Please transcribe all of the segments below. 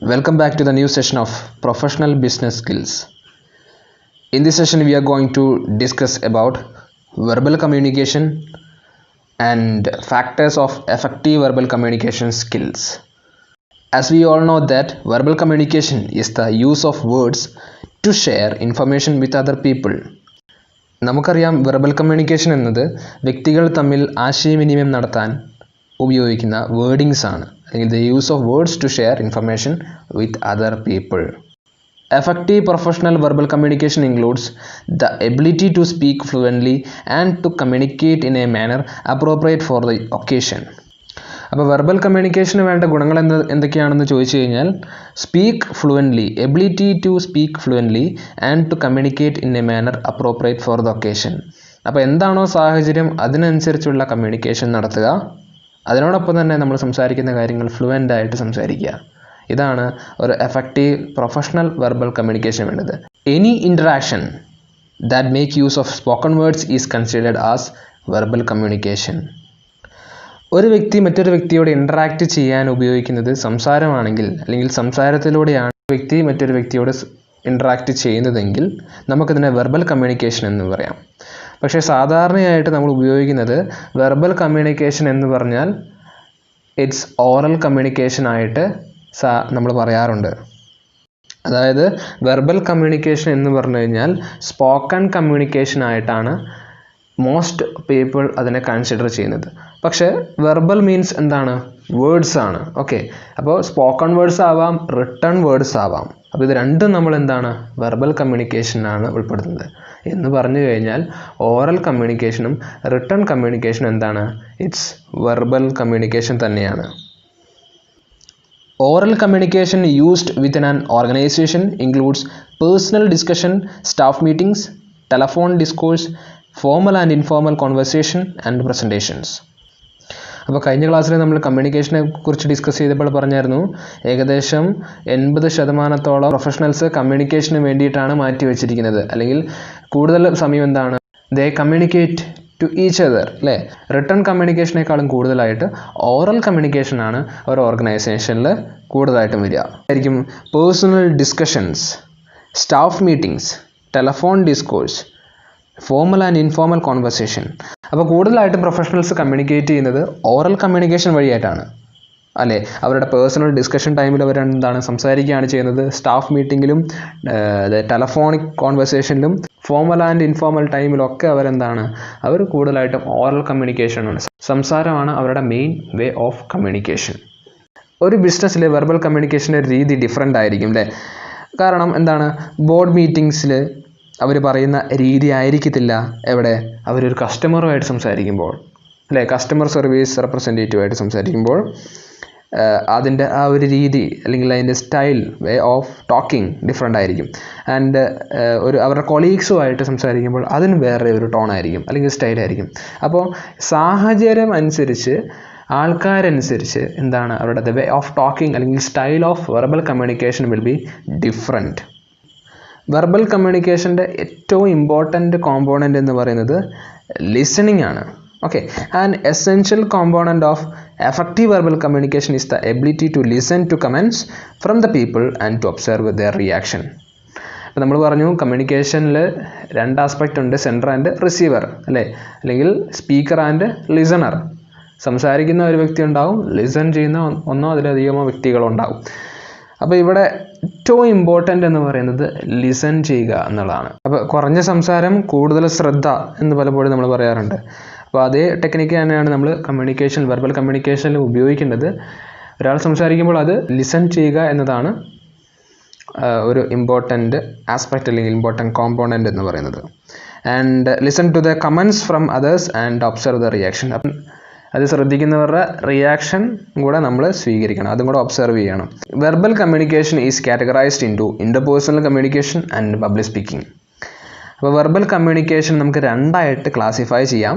Welcome back to the new session of Professional Business Skills. In this session, we are going to discuss about verbal communication and factors of effective verbal communication skills. As we all know that verbal communication is the use of words to share information with other people. നമുക്കറിയാം verbal communication എന്നത് വ്യക്തികൾ തമ്മിൽ ആശയവിനിമയം നടത്താൻ ഉപയോഗിക്കുന്ന wordings ആണ്, അല്ലെങ്കിൽ the use of words to share information with other people. Effective professional verbal communication includes the ability to speak fluently and to communicate in a manner appropriate for the occasion. അപ്പോൾ verbal കമ്മ്യൂണിക്കേഷന് വേണ്ട ഗുണങ്ങൾ എന്തൊക്കെയാണെന്ന് ചോദിച്ചു കഴിഞ്ഞാൽ speak fluently, ability to speak fluently and to communicate in a manner appropriate for the occasion. അപ്പോൾ എന്താണോ സാഹചര്യം അതിനനുസരിച്ചുള്ള കമ്മ്യൂണിക്കേഷൻ നടത്തുക, അതിനോടൊപ്പം തന്നെ നമ്മൾ സംസാരിക്കുന്ന കാര്യങ്ങൾ ഫ്ലുവൻ്റ് ആയിട്ട് സംസാരിക്കുക. ഇതാണ് ഒരു എഫക്റ്റീവ് പ്രൊഫഷണൽ വെർബൽ കമ്മ്യൂണിക്കേഷൻ വേണ്ടത്. Any interaction that make use of spoken words is considered as verbal communication. ഒരു വ്യക്തി മറ്റൊരു വ്യക്തിയോട് ഇൻറ്ററാക്റ്റ് ചെയ്യാൻ ഉപയോഗിക്കുന്നത് സംസാരമാണെങ്കിൽ, അല്ലെങ്കിൽ സംസാരത്തിലൂടെയാണ് വ്യക്തി മറ്റൊരു വ്യക്തിയോട് ഇൻറ്ററാക്റ്റ് ചെയ്യുന്നതെങ്കിൽ നമുക്കതിനെ വെർബൽ കമ്മ്യൂണിക്കേഷൻ എന്ന് പറയാം. പക്ഷേ സാധാരണയായിട്ട് നമ്മൾ ഉപയോഗിക്കുന്നത് വെർബൽ കമ്മ്യൂണിക്കേഷൻ എന്ന് പറഞ്ഞാൽ ഇറ്റ്സ് ഓറൽ കമ്മ്യൂണിക്കേഷൻ ആയിട്ട് നമ്മൾ പറയാറുണ്ട്. അതായത് വെർബൽ കമ്മ്യൂണിക്കേഷൻ എന്ന് പറഞ്ഞു കഴിഞ്ഞാൽ സ്പോക്കൺ കമ്മ്യൂണിക്കേഷൻ ആയിട്ടാണ് മോസ്റ്റ് പീപ്പിൾ അതിനെ കൺസിഡർ ചെയ്യുന്നത്. പക്ഷേ വെർബൽ മീൻസ് എന്താണ്? വേർഡ്സ് ആണ്. ഓക്കെ, അപ്പോൾ സ്പോക്കൺ വേർഡ്സ് ആവാം, റിട്ടേൺ വേർഡ്സ് ആവാം. അപ്പോൾ ഇത് രണ്ടും നമ്മൾ എന്താണ് വെർബൽ കമ്മ്യൂണിക്കേഷനാണ് ഉൾപ്പെടുന്നത്. എന്ന് പറഞ്ഞു കഴിഞ്ഞാൽ ഓറൽ കമ്മ്യൂണിക്കേഷനും റിട്ടേൺ കമ്മ്യൂണിക്കേഷനും എന്താണ്? ഇറ്റ്സ് വെർബൽ കമ്മ്യൂണിക്കേഷൻ തന്നെയാണ്. Oral communication used within an organization includes personal discussion, staff meetings, telephone discourse, formal and informal conversation and presentations. അപ്പോൾ കഴിഞ്ഞ ക്ലാസ്സിൽ നമ്മൾ കമ്മ്യൂണിക്കേഷനെ കുറിച്ച് ഡിസ്കസ് ചെയ്തപ്പോൾ പറഞ്ഞായിരുന്നു ഏകദേശം 80% പ്രൊഫഷണൽസ് കമ്മ്യൂണിക്കേഷന് വേണ്ടിയിട്ടാണ് മാറ്റി വെച്ചിരിക്കുന്നത്, അല്ലെങ്കിൽ കൂടുതൽ സമയം എന്താണ് they communicate to each other, അല്ലേ? റിട്ടേൺ കമ്മ്യൂണിക്കേഷനേക്കാളും കൂടുതലായിട്ട് ഓറൽ കമ്മ്യൂണിക്കേഷനാണ് ഒരു ഓർഗനൈസേഷനിൽ കൂടുതലായിട്ടും വരിക. ആയിരിക്കും personal discussions, staff meetings, telephone discourse, formal and informal conversation. അപ്പോൾ കൂടുതലായിട്ടും പ്രൊഫഷണൽസ് കമ്മ്യൂണിക്കേറ്റ് ചെയ്യുന്നത് ഓറൽ കമ്മ്യൂണിക്കേഷൻ വഴിയായിട്ടാണ്, അല്ലേ? അവരുടെ പേഴ്സണൽ ഡിസ്കഷൻ ടൈമിൽ അവർ എന്താണ് സംസാരിക്കുകയാണ് ചെയ്യുന്നത്. സ്റ്റാഫ് മീറ്റിങ്ങിലും ടെലഫോണിക് കോൺവെർസേഷനിലും ഫോർമൽ ആൻഡ് ഇൻഫോർമൽ ടൈമിലൊക്കെ അവർ കൂടുതലായിട്ടും ഓറൽ കമ്മ്യൂണിക്കേഷനാണ്, സംസാരമാണ് അവരുടെ മെയിൻ വേ ഓഫ് കമ്മ്യൂണിക്കേഷൻ. ഒരു ബിസിനസ്സിലെ വെർബൽ കമ്മ്യൂണിക്കേഷൻ്റെ രീതി ഡിഫറെൻ്റ് ആയിരിക്കും, അല്ലേ? കാരണം എന്താണ്, ബോർഡ് മീറ്റിംഗ്സിൽ അവർ പറയുന്ന രീതി ആയിരിക്കത്തില്ല എവിടെ അവരൊരു കസ്റ്റമറുമായിട്ട് സംസാരിക്കുമ്പോൾ, അല്ലേ? കസ്റ്റമർ സർവീസ് റെപ്രസെൻറ്റേറ്റീവായിട്ട് സംസാരിക്കുമ്പോൾ അതിൻ്റെ ആ ഒരു രീതി, അല്ലെങ്കിൽ അതിൻ്റെ style, way of talking different ആയിരിക്കും. ആൻഡ് അവരുടെ കൊളീഗ്സുമായിട്ട് സംസാരിക്കുമ്പോൾ അതിന് വേറെ ഒരു ടോൺ ആയിരിക്കും, അല്ലെങ്കിൽ സ്റ്റൈലായിരിക്കും. അപ്പോൾ സാഹചര്യം അനുസരിച്ച്, ആൾക്കാരനുസരിച്ച് അവരുടെ വേ ഓഫ് ടോക്കിംഗ് അല്ലെങ്കിൽ style of verbal communication will be different. Verbal കമ്മ്യൂണിക്കേഷൻ്റെ ഏറ്റവും ഇമ്പോർട്ടൻ്റ് കോമ്പോണൻ്റ് എന്ന് പറയുന്നത് ലിസണിങ് ആണ്. Okay, and essential component of effective verbal communication is the ability to listen to comments from the people and to observe their reaction. അപ്പോൾ നമ്മൾ പറഞ്ഞു കമ്മ്യൂണിക്കേഷനിൽ 2 aspect ഉണ്ട്, sender and receiver, അല്ലേ? അല്ലെങ്കിൽ സ്പീക്കർ ആൻഡ് ലിസണർ. സംസാരിക്കുന്ന ഒരു വ്യക്തി ഉണ്ടാവും, ലിസൺ ചെയ്യുന്ന ഒന്നോ അതിലധികമോ വ്യക്തികളുണ്ടാവും. അപ്പോൾ ഇവിടെ ഏറ്റവും ഇമ്പോർട്ടൻ്റ് എന്ന് പറയുന്നത് ലിസൺ ചെയ്യുക എന്നുള്ളതാണ്. അപ്പോൾ കുറഞ്ഞ സംസാരം കൂടുതൽ ശ്രദ്ധ എന്ന് പലപ്പോഴും നമ്മൾ പറയാറുണ്ട്. അപ്പോൾ അതേ ടെക്നിക്ക് തന്നെയാണ് നമ്മൾ വെർബൽ കമ്മ്യൂണിക്കേഷനിൽ ഉപയോഗിക്കേണ്ടത്. ഒരാൾ സംസാരിക്കുമ്പോൾ അത് ലിസൺ ചെയ്യുക എന്നതാണ് ഒരു ഇമ്പോർട്ടൻ്റ് ആസ്പെക്റ്റ്, അല്ലെങ്കിൽ ഇമ്പോർട്ടൻ്റ് കോമ്പോണൻ്റ് എന്ന് പറയുന്നത്. And listen to the comments from others and observe the reaction. അപ്പം അത് ശ്രദ്ധിക്കുന്നവരുടെ റിയാക്ഷൻ കൂടെ നമ്മൾ സ്വീകരിക്കണം, അതും കൂടെ ഒബ്സർവ് ചെയ്യണം. Verbal communication is categorized into interpersonal communication and public speaking. അപ്പോൾ വെർബൽ കമ്മ്യൂണിക്കേഷൻ നമുക്ക് 2ആയിട്ട് ക്ലാസിഫൈ ചെയ്യാം,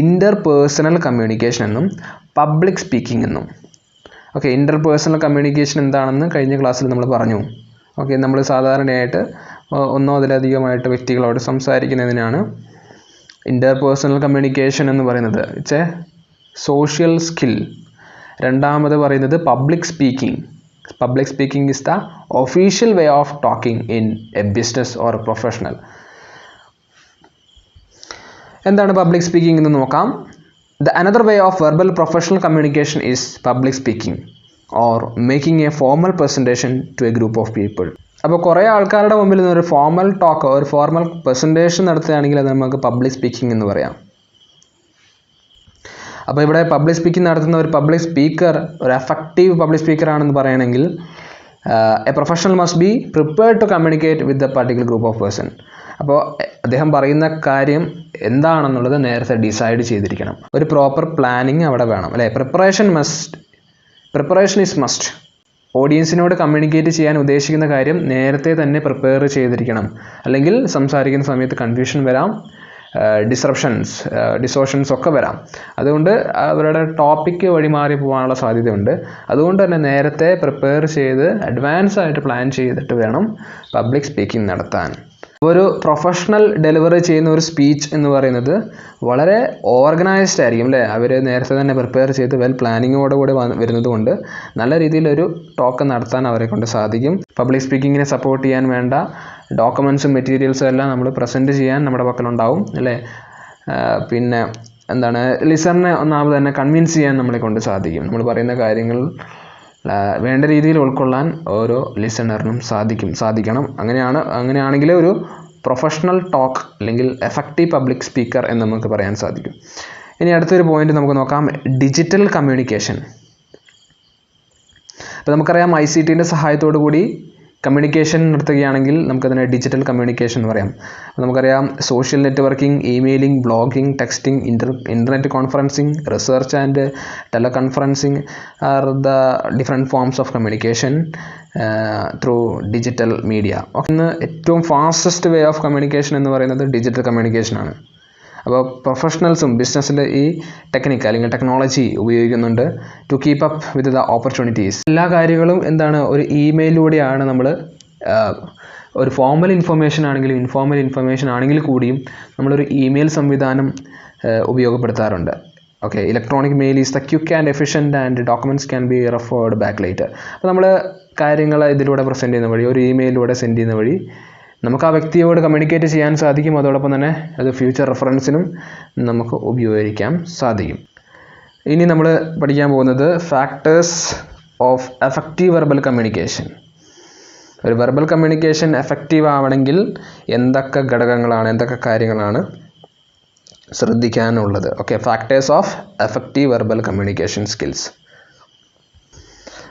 ഇൻ്റർപേഴ്സണൽ കമ്മ്യൂണിക്കേഷൻ എന്നും പബ്ലിക് സ്പീക്കിംഗ് എന്നും. ഓക്കെ, ഇൻ്റർപേഴ്സണൽ കമ്മ്യൂണിക്കേഷൻ എന്താണെന്ന് കഴിഞ്ഞ ക്ലാസ്സിൽ നമ്മൾ പറഞ്ഞു. ഓക്കെ, നമ്മൾ സാധാരണയായിട്ട് ഒന്നോ അതിലധികമായിട്ട് വ്യക്തികളോട് സംസാരിക്കുന്നതിനാണ് ഇൻ്റർപേഴ്സണൽ കമ്മ്യൂണിക്കേഷൻ എന്ന് പറയുന്നത്. It's A social skill. രണ്ടാമത് പറയുന്നത് public speaking. Public speaking is the official way of talking in a business or a professional. എന്താണ് പബ്ലിക് സ്പീക്കിംഗ് എന്ന് നോക്കാം. Another way of verbal professional communication is public speaking or making a formal presentation to a group of people. അപ്പോൾ കുറേ ആൾക്കാരുടെ മുമ്പിൽ നിന്ന് ഒരു formal talk, ഒരു ഫോർമൽ പ്രസൻറ്റേഷൻ നടത്തുകയാണെങ്കിൽ അത് നമുക്ക് പബ്ലിക് സ്പീക്കിംഗ് എന്ന് പറയാം. അപ്പോൾ ഇവിടെ പബ്ലിക് സ്പീക്കിംഗ് നടത്തുന്ന ഒരു പബ്ലിക് സ്പീക്കർ ഒരു എഫക്റ്റീവ് പബ്ലിക് സ്പീക്കർ ആണെന്ന് പറയണമെങ്കിൽ a professional must be prepared to communicate with a particular group of person. അപ്പോൾ അദ്ദേഹം പറയുന്ന കാര്യം എന്താണെന്നുള്ളത് നേരത്തെ ഡിസൈഡ് ചെയ്തിരിക്കണം. ഒരു പ്രോപ്പർ പ്ലാനിങ് അവിടെ വേണം, അല്ലേ? Preparation is must. ഓഡിയൻസിനോട് കമ്മ്യൂണിക്കേറ്റ് ചെയ്യാൻ ഉദ്ദേശിക്കുന്ന കാര്യം നേരത്തെ തന്നെ പ്രിപ്പയർ ചെയ്തിരിക്കണം. അല്ലെങ്കിൽ സംസാരിക്കുന്ന സമയത്ത് കൺഫ്യൂഷൻ വരാം, ഡിസോർഷൻസ് ഒക്കെ വരാം. അതുകൊണ്ട് അവരുടെ ടോപ്പിക്ക് വഴിമാറി പോകാനുള്ള സാധ്യതയുണ്ട്. അതുകൊണ്ട് തന്നെ നേരത്തെ പ്രിപ്പയർ ചെയ്ത് അഡ്വാൻസ് ആയിട്ട് പ്ലാൻ ചെയ്തിട്ട് വേണം പബ്ലിക് സ്പീക്കിംഗ് നടത്താൻ. ഒരു പ്രൊഫഷണൽ ഡെലിവറി ചെയ്യുന്ന ഒരു സ്പീച്ച് എന്ന് പറയുന്നത് വളരെ ഓർഗനൈസ്ഡ് ആയിരിക്കും, അല്ലേ? അവർ നേരത്തെ തന്നെ പ്രിപ്പയർ ചെയ്ത് വെൽ പ്ലാനിങ്ങോടുകൂടി വരുന്നത് കൊണ്ട് നല്ല രീതിയിലൊരു ടോക്ക് നടത്താൻ അവരെ കൊണ്ട് സാധിക്കും. പബ്ലിക് സ്പീക്കിങ്ങിനെ സപ്പോർട്ട് ചെയ്യാൻ വേണ്ട ഡോക്യുമെൻറ്റ്സും മെറ്റീരിയൽസും എല്ലാം നമ്മൾ പ്രസൻറ്റ് ചെയ്യാൻ നമ്മുടെ പക്കലുണ്ടാവും, അല്ലേ? പിന്നെ ലിസണറിനെ ഒന്നാമത് തന്നെ കൺവിൻസ് ചെയ്യാൻ നമ്മളെ കൊണ്ട് സാധിക്കും. നമ്മൾ പറയുന്ന കാര്യങ്ങൾ വേണ്ട രീതിയിൽ ഉൾക്കൊള്ളാൻ ഓരോ ലിസണറിനും സാധിക്കണം. അങ്ങനെയാണെങ്കിൽ ഒരു പ്രൊഫഷണൽ ടോക്ക് അല്ലെങ്കിൽ എഫക്റ്റീവ് പബ്ലിക് സ്പീക്കർ എന്ന് നമുക്ക് പറയാൻ സാധിക്കും. ഇനി അടുത്തൊരു പോയിന്റ് നമുക്ക് നോക്കാം, ഡിജിറ്റൽ കമ്മ്യൂണിക്കേഷൻ. അപ്പോൾ നമുക്കറിയാം ICTൻ്റെ സഹായത്തോടു കൂടി കമ്മ്യൂണിക്കേഷൻ നടത്തുകയാണെങ്കിൽ നമുക്കതിനെ ഡിജിറ്റൽ കമ്മ്യൂണിക്കേഷൻ എന്ന് പറയാം. നമുക്കറിയാം social networking, emailing, blogging, texting, internet conferencing, research and teleconferencing are the different forms of communication through digital media. ഇന്ന് ഏറ്റവും ഫാസ്റ്റസ്റ്റ് വേ ഓഫ് കമ്മ്യൂണിക്കേഷൻ എന്ന് പറയുന്നത് ഡിജിറ്റൽ കമ്മ്യൂണിക്കേഷനാണ്. അപ്പോൾ പ്രൊഫഷണൽസും ബിസിനസ്സിൽ ഈ ടെക്നിക്ക് അല്ലെങ്കിൽ ടെക്നോളജി ഉപയോഗിക്കുന്നുണ്ട് to keep up with the opportunities. എല്ലാ കാര്യങ്ങളും ഒരു ഇമെയിലൂടെയാണ് നമ്മൾ ഒരു ഫോർമൽ ഇൻഫർമേഷൻ ആണെങ്കിലും ഇൻഫോർമൽ ഇൻഫർമേഷൻ ആണെങ്കിൽ കൂടിയും നമ്മളൊരു ഇമെയിൽ സംവിധാനം ഉപയോഗപ്പെടുത്താറുണ്ട്. Okay, electronic mail is the quick and efficient and documents can be referred back later. അപ്പോൾ നമ്മൾ കാര്യങ്ങൾ ഇതിലൂടെ പ്രസൻറ്റ് ചെയ്യുന്ന വഴി, ഒരു ഇമെയിലൂടെ സെൻഡ് ചെയ്യുന്ന വഴി നമുക്ക് ആ വ്യക്തിയോട് കമ്മ്യൂണിക്കേറ്റ് ചെയ്യാൻ സാധിക്കും. അതോടൊപ്പം തന്നെ അത് ഫ്യൂച്ചർ റെഫറൻസിനും നമുക്ക് ഉപയോഗിക്കാൻ സാധിക്കും. ഇനി നമ്മൾ പഠിക്കാൻ പോകുന്നത് factors of effective verbal communication. ഒരു വെർബൽ കമ്മ്യൂണിക്കേഷൻ എഫക്റ്റീവ് ആവണമെങ്കിൽ എന്തൊക്കെ ഘടകങ്ങളാണ്, എന്തൊക്കെ കാര്യങ്ങളാണ് ശ്രദ്ധിക്കാനുള്ളത്? Okay, factors of effective verbal communication skills.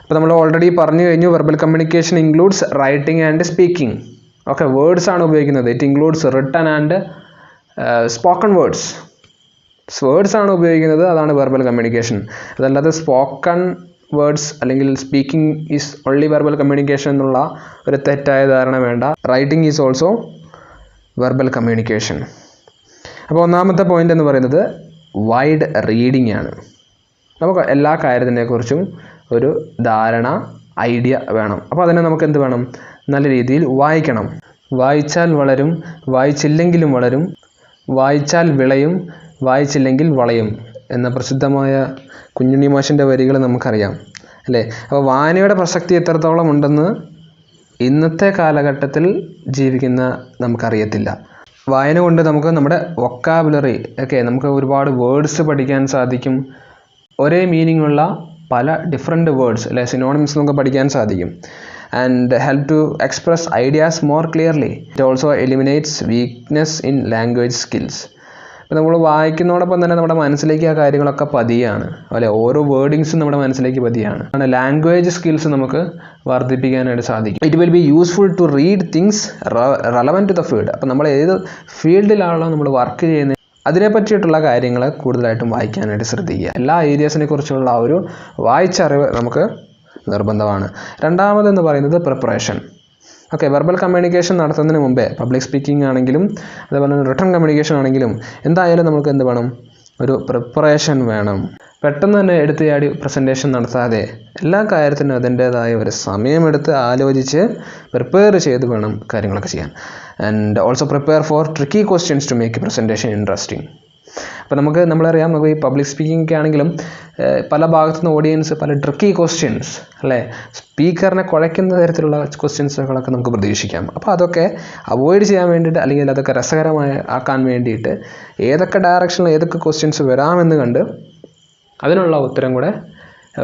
അപ്പോൾ നമ്മൾ ഓൾറെഡി പറഞ്ഞു കഴിഞ്ഞു, verbal communication includes writing and speaking. Okay, words ആണ് ഉപയോഗിക്കുന്നത്. It includes written and spoken words ആണ് ഉപയോഗിക്കുന്നത്. അതാണ് വെർബൽ കമ്മ്യൂണിക്കേഷൻ. അതല്ലാതെ സ്പോക്കൺ വേർഡ്സ് അല്ലെങ്കിൽ speaking is only verbal communication എന്നുള്ള ഒരു തെറ്റായ ധാരണ വേണ്ട. Writing is also verbal communication. അപ്പോൾ ഒന്നാമത്തെ പോയിന്റ് എന്ന് പറയുന്നത് വൈഡ് റീഡിംഗ് ആണ്. നമുക്ക് എല്ലാ കാര്യത്തിനെക്കുറിച്ചും ഒരു ധാരണ, ഐഡിയ വേണം. അപ്പോൾ അതിനെ നമുക്ക് എന്ത് വേണം? നല്ല രീതിയിൽ വായിക്കണം. വായിച്ചാൽ വളരും, വായിച്ചില്ലെങ്കിലും വളരും, വായിച്ചാൽ വിളയും, വായിച്ചില്ലെങ്കിൽ വളയും എന്ന പ്രസിദ്ധമായ കുഞ്ഞുണ്ണി മാഷിൻ്റെ വരികൾ നമുക്കറിയാം, അല്ലേ? അപ്പോൾ വായനയുടെ പ്രസക്തി എത്രത്തോളം ഉണ്ടെന്ന് ഇന്നത്തെ കാലഘട്ടത്തിൽ ജീവിക്കുന്ന നമുക്കറിയത്തില്ല. വായന കൊണ്ട് നമുക്ക് നമ്മുടെ വൊക്കാബുലറി നമുക്ക് ഒരുപാട് വേർഡ്സ് പഠിക്കാൻ സാധിക്കും. ഒരേ മീനിങ് ഉള്ള പല ഡിഫറെൻറ്റ് വേർഡ്സ്, അല്ലെ, സിനോണിംസ് നമുക്ക് പഠിക്കാൻ സാധിക്കും. and help to express ideas more clearly. It also eliminates weakness in language skills. അപ്പോൾ നമ്മൾ വായിക്കുന്നതോടൊപ്പം തന്നെ നമ്മുടെ മനസ്സിലേക്ക് ആ കാര്യങ്ങളൊക്കെ പതിയാണ്, അല്ലെ? ഓരോ വേർഡിങ്സും നമ്മുടെ മനസ്സിലേക്ക് പതിയാണ്. ലാംഗ്വേജ് സ്കിൽസ് നമുക്ക് വർദ്ധിപ്പിക്കാനായിട്ട് സാധിക്കും. It will be useful to read things relevant to the field. അപ്പോൾ നമ്മൾ ഏത് ഫീൽഡിലാണല്ലോ നമ്മൾ വർക്ക് ചെയ്യുന്നത് അതിനെ പറ്റിയിട്ടുള്ള കാര്യങ്ങൾ കൂടുതലായിട്ടും വായിക്കാനായിട്ട് ശ്രദ്ധിക്കുക. എല്ലാ ഏരിയാസിനെ കുറിച്ചുള്ള ആ ഒരു വായിച്ചറിവ് നമുക്ക് നിർബന്ധമാണ്. രണ്ടാമതെന്ന് പറയുന്നത് പ്രിപ്പറേഷൻ. ഓക്കെ, വെർബൽ കമ്മ്യൂണിക്കേഷൻ നടത്തുന്നതിന് മുമ്പേ പബ്ലിക് സ്പീക്കിംഗ് ആണെങ്കിലും അതേപോലെ തന്നെ റിട്ടൺ കമ്മ്യൂണിക്കേഷൻ ആണെങ്കിലും എന്തായാലും നമുക്ക് എന്ത് വേണം? ഒരു പ്രിപ്പറേഷൻ വേണം. പെട്ടെന്ന് തന്നെ എടുത്തുചാടി പ്രസൻറ്റേഷൻ നടത്താതെ എല്ലാ കാര്യത്തിനും അതിൻ്റേതായ ഒരു സമയമെടുത്ത് ആലോചിച്ച് പ്രിപ്പയർ ചെയ്ത് വേണം കാര്യങ്ങളൊക്കെ ചെയ്യാൻ. And also prepare for tricky questions to make presentation interesting. അപ്പോൾ നമ്മളറിയാം, നമുക്ക് ഈ പബ്ലിക് സ്പീക്കിംഗ് ഒക്കെ ആണെങ്കിലും പല ഭാഗത്തുനിന്ന് ഓഡിയൻസ് പല ട്രിക്കി ക്വസ്റ്റ്യൻസ് അല്ലേ, സ്പീക്കറിനെ കുഴയ്ക്കുന്ന തരത്തിലുള്ള ക്വസ്റ്റ്യൻസുകളൊക്കെ നമുക്ക് പ്രതീക്ഷിക്കാം. അപ്പോൾ അതൊക്കെ അവോയ്ഡ് ചെയ്യാൻ വേണ്ടിയിട്ട്, അല്ലെങ്കിൽ അതൊക്കെ രസകരമായി ആക്കാൻ വേണ്ടിയിട്ട് ഏതൊക്കെ ഡയറക്ഷനിൽ ഏതൊക്കെ ക്വസ്റ്റ്യൻസ് വരാമെന്ന് കണ്ട് അതിനുള്ള ഉത്തരം കൂടെ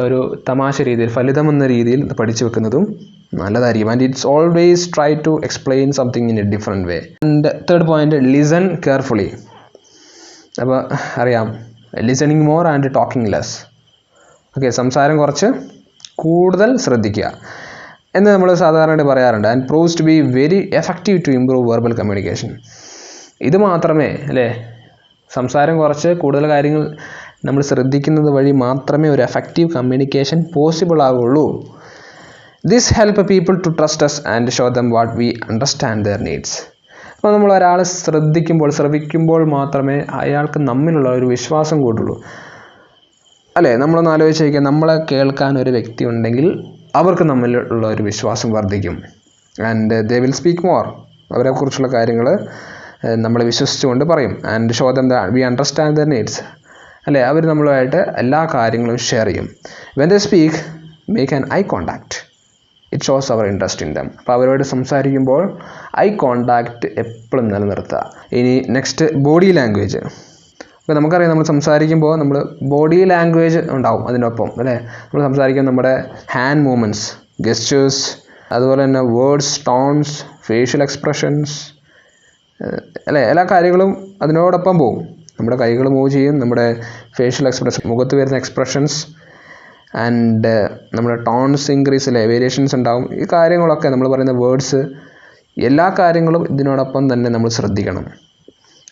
ഒരു തമാശ രീതിയിൽ, ഫലിതമെന്ന രീതിയിൽ പഠിച്ചു വെക്കുന്നതും നല്ലതായിരിക്കും. And it's always try to explain something in a different way. And third point, listen carefully. അപ്പോൾ അറിയാം, listening more and talking less. Okay, സംസാരം കുറച്ച് കൂടുതൽ ശ്രദ്ധിക്കുക എന്ന് നമ്മൾ സാധാരണയായിട്ട് പറയാറുണ്ട്. And proves to be very effective to improve verbal communication. ഇത് മാത്രമേ അല്ലേ, സംസാരം കുറച്ച് കൂടുതൽ കാര്യങ്ങൾ നമ്മൾ ശ്രദ്ധിക്കുന്നത് വഴി മാത്രമേ ഒരു എഫക്റ്റീവ് കമ്മ്യൂണിക്കേഷൻ പോസിബിൾ ആവുള്ളൂ. This help people to trust us and show them what we understand their needs. അപ്പോൾ നമ്മൾ ഒരാളെ ശ്രവിക്കുമ്പോൾ മാത്രമേ അയാൾക്ക് നമ്മിലുള്ള ഒരു വിശ്വാസം കൂടുള്ളൂ അല്ലേ. നമ്മളൊന്ന് ആലോചിച്ച് നോക്കിയാൽ, നമ്മളെ കേൾക്കാൻ ഒരു വ്യക്തി ഉണ്ടെങ്കിൽ അവർക്ക് നമ്മിലുള്ള ഒരു വിശ്വാസം വർദ്ധിക്കും. And they will speak more. അവരെക്കുറിച്ചുള്ള കാര്യങ്ങൾ നമ്മൾ വിശ്വസിച്ചുകൊണ്ട് പറയും. And show them that we understand their needs അല്ലേ. അവർ നമ്മളുമായിട്ട് എല്ലാ കാര്യങ്ങളും ഷെയർ ചെയ്യും. When they speak, make an eye contact. It shows അവർ ഇൻട്രസ്റ്റ് ഇൻ ദം. അപ്പോൾ അവരോട് സംസാരിക്കുമ്പോൾ ഐ കോണ്ടാക്ട് എപ്പോഴും നിലനിർത്തുക. ഇനി നെക്സ്റ്റ്, ബോഡി ലാംഗ്വേജ്. അപ്പോൾ നമുക്കറിയാം, നമ്മൾ സംസാരിക്കുമ്പോൾ നമ്മൾ ബോഡി ലാംഗ്വേജ് ഉണ്ടാവും അതിനൊപ്പം അല്ലേ. നമ്മൾ സംസാരിക്കുമ്പോൾ നമ്മുടെ ഹാൻഡ് മൂവ്മെൻറ്റ്സ്, ഗെസ്റ്റേഴ്സ്, അതുപോലെ തന്നെ വേർഡ്സ്, ടോൺസ്, ഫേഷ്യൽ എക്സ്പ്രഷൻസ് അല്ലേ, എല്ലാ കാര്യങ്ങളും അതിനോടൊപ്പം പോകും. നമ്മുടെ കൈകൾ മൂവ് ചെയ്യും, നമ്മുടെ ഫേഷ്യൽ എക്സ്പ്രഷൻ, മുഖത്ത് വരുന്ന എക്സ്പ്രഷൻസ്, ആൻഡ് നമ്മുടെ ടോൺസ് ഇൻക്രീസ് അല്ലേ, വേരിയേഷൻസ് ഉണ്ടാവും. ഈ കാര്യങ്ങളൊക്കെ നമ്മൾ പറയുന്ന വേർഡ്സ്, എല്ലാ കാര്യങ്ങളും ഇതിനോടൊപ്പം തന്നെ നമ്മൾ ശ്രദ്ധിക്കണം.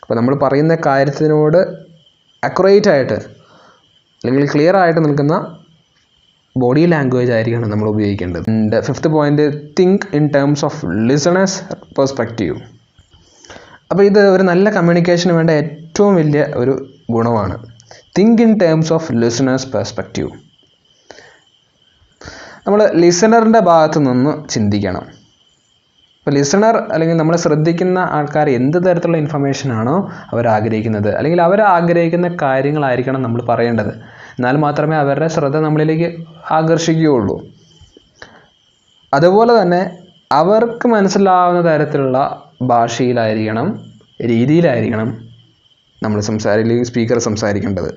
അപ്പോൾ നമ്മൾ പറയുന്ന കാര്യത്തിനോട് അക്യുറേറ്റ് ആയിട്ട് അല്ലെങ്കിൽ ക്ലിയർ ആയിട്ട് നിൽക്കുന്ന ബോഡി ലാംഗ്വേജ് ആയിരിക്കണം നമ്മൾ ഉപയോഗിക്കേണ്ടത്. And fifth point, think in terms of listeners perspective. അപ്പോൾ ഇത് ഒരു നല്ല കമ്മ്യൂണിക്കേഷന് വേണ്ട ഏറ്റവും വലിയ ഒരു ഗുണമാണ്. Think in terms of listeners perspective. നമ്മൾ ലിസണറിൻ്റെ ഭാഗത്ത് നിന്ന് ചിന്തിക്കണം. ഇപ്പോൾ ലിസണർ അല്ലെങ്കിൽ നമ്മളെ ശ്രദ്ധിക്കുന്ന ആൾക്കാർ എന്ത് തരത്തിലുള്ള ഇൻഫർമേഷനാണോ അവർ ആഗ്രഹിക്കുന്നത്, അല്ലെങ്കിൽ അവർ ആഗ്രഹിക്കുന്ന കാര്യങ്ങളായിരിക്കണം നമ്മൾ പറയേണ്ടത്. എന്നാൽ മാത്രമേ അവരുടെ ശ്രദ്ധ നമ്മളിലേക്ക് ആകർഷിക്കുകയുള്ളൂ. അതുപോലെ തന്നെ അവർക്ക് മനസ്സിലാവുന്ന തരത്തിലുള്ള ഭാഷയിലായിരിക്കണം, രീതിയിലായിരിക്കണം നമ്മൾ സ്പീക്കർ സംസാരിക്കേണ്ടത്.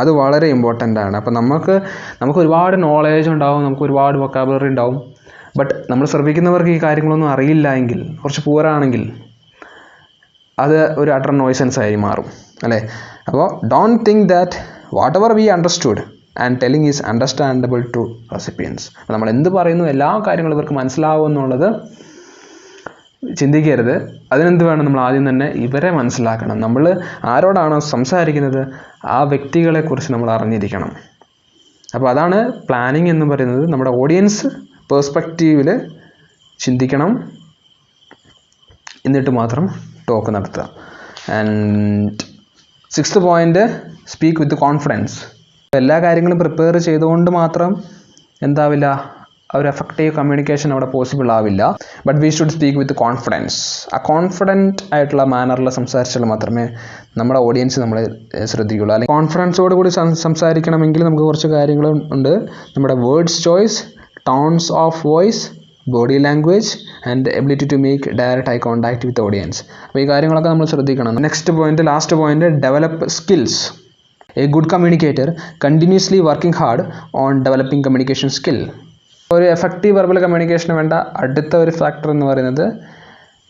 അത് വളരെ ഇമ്പോർട്ടൻ്റ് ആണ്. അപ്പോൾ നമുക്ക് ഒരുപാട് നോളേജ് ഉണ്ടാവും, നമുക്ക് ഒരുപാട് വൊക്കാബുലറി ഉണ്ടാവും. ബട്ട് നമ്മൾ ശ്രമിക്കുന്നവർക്ക് ഈ കാര്യങ്ങളൊന്നും അറിയില്ല എങ്കിൽ, കുറച്ച് പൂറാണെങ്കിൽ അത് ഒരു അട്ടർ നോയ്സൻസ് ആയി മാറും അല്ലേ. അപ്പോൾ don't think that whatever we understood and telling is understandable to recipients. അപ്പോൾ നമ്മൾ എന്ത് പറയുന്നു എല്ലാ കാര്യങ്ങളും ഇവർക്ക് മനസ്സിലാവും എന്നുള്ളത് ചിന്തിക്കരുത്. അതിനെന്ത് വേണം, നമ്മൾ ആദ്യം തന്നെ ഇവരെ മനസ്സിലാക്കണം. നമ്മൾ ആരോടാണോ സംസാരിക്കുന്നത് ആ വ്യക്തികളെക്കുറിച്ച് നമ്മൾ അറിഞ്ഞിരിക്കണം. അപ്പോൾ അതാണ് പ്ലാനിങ് എന്ന് പറയുന്നത്. നമ്മുടെ ഓഡിയൻസ് പേഴ്സ്പെക്റ്റീവിൽ ചിന്തിക്കണം, എന്നിട്ട് മാത്രം ടോക്ക് നടത്തുക. And sixth point, speak with confidence. എല്ലാ കാര്യങ്ങളും പ്രിപ്പയർ ചെയ്തുകൊണ്ട് മാത്രം എന്താവില്ല, ഒരു എഫക്റ്റീവ് കമ്മ്യൂണിക്കേഷൻ അവിടെ പോസിബിൾ ആവില്ല. But we should speak with confidence. ആ കോൺഫിഡൻറ്റ് ആയിട്ടുള്ള മാനറിൽ സംസാരിച്ചാൽ മാത്രമേ നമ്മുടെ ഓഡിയൻസ് നമ്മളെ ശ്രദ്ധിക്കുകയുള്ളൂ. അല്ലെങ്കിൽ കോൺഫിഡൻസോട് കൂടി സംസാരിക്കണമെങ്കിൽ നമുക്ക് കുറച്ച് കാര്യങ്ങളുണ്ട്. നമ്മുടെ words choice, tones of voice, body language and ability to make direct eye contact with audience. അപ്പോൾ ഈ കാര്യങ്ങളൊക്കെ നമ്മൾ ശ്രദ്ധിക്കണം. Next point, last point, develop skills. A good communicator continuously working hard on developing communication skill. ഒരു effective verbal കമ്മ്യൂണിക്കേഷന് വേണ്ട അടുത്ത ഒരു ഫാക്ടർ എന്ന് പറയുന്നത്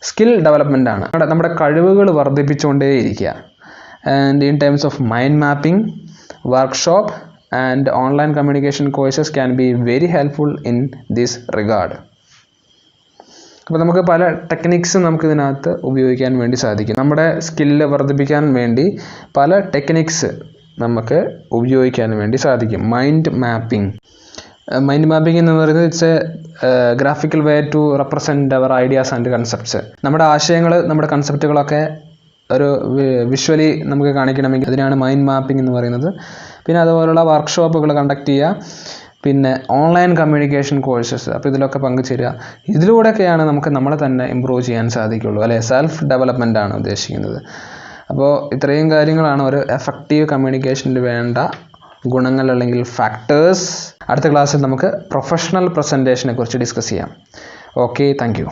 സ്കിൽ ഡെവലപ്മെൻ്റ് ആണ്. നമ്മുടെ കഴിവുകൾ വർദ്ധിപ്പിച്ചുകൊണ്ടേയിരിക്കുക. And in terms of mind mapping, workshop and online communication courses can be very helpful in this regard. അപ്പോൾ നമുക്ക് പല ടെക്നിക്സ് നമുക്ക് ഇതിനകത്ത് ഉപയോഗിക്കാൻ വേണ്ടി സാധിക്കും. നമ്മുടെ സ്കില്ല് വർദ്ധിപ്പിക്കാൻ വേണ്ടി പല ടെക്നിക്സ് നമുക്ക് ഉപയോഗിക്കാൻ വേണ്ടി സാധിക്കും. മൈൻഡ് മാപ്പിംഗ് എന്ന് പറയുന്നത് it's a graphical way to represent our ideas and concepts. നമ്മുടെ ആശയങ്ങൾ, നമ്മുടെ കൺസെപ്റ്റുകളൊക്കെ ഒരു വിഷ്വലി നമുക്ക് കാണിക്കണമെങ്കിൽ അതിനാണ് മൈൻഡ് മാപ്പിംഗ് എന്ന് പറയുന്നത്. പിന്നെ അതുപോലുള്ള വർക്ക്ഷോപ്പുകൾ കണ്ടക്ട് ചെയ്യുക, പിന്നെ ഓൺലൈൻ കമ്മ്യൂണിക്കേഷൻ കോഴ്സസ്. അപ്പോൾ ഇതിലൊക്കെ പങ്കുചേരുക. ഇതിലൂടെയൊക്കെയാണ് നമുക്ക് നമ്മളെ തന്നെ ഇമ്പ്രൂവ് ചെയ്യാൻ സാധിക്കുള്ളൂ അല്ലേ. സെൽഫ് ഡെവലപ്മെൻ്റ് ആണ് ഉദ്ദേശിക്കുന്നത്. അപ്പോൾ ഇത്രയും കാര്യങ്ങളാണ് ഒരു എഫക്റ്റീവ് കമ്മ്യൂണിക്കേഷനിൽ വേണ്ട ഗുണങ്ങൾ അല്ലെങ്കിൽ ഫാക്ടേഴ്സ്. അടുത്ത ക്ലാസ്സിൽ നമുക്ക് പ്രൊഫഷണൽ പ്രസൻറ്റേഷനെ കുറിച്ച് ഡിസ്കസ് ചെയ്യാം. Okay, thank you.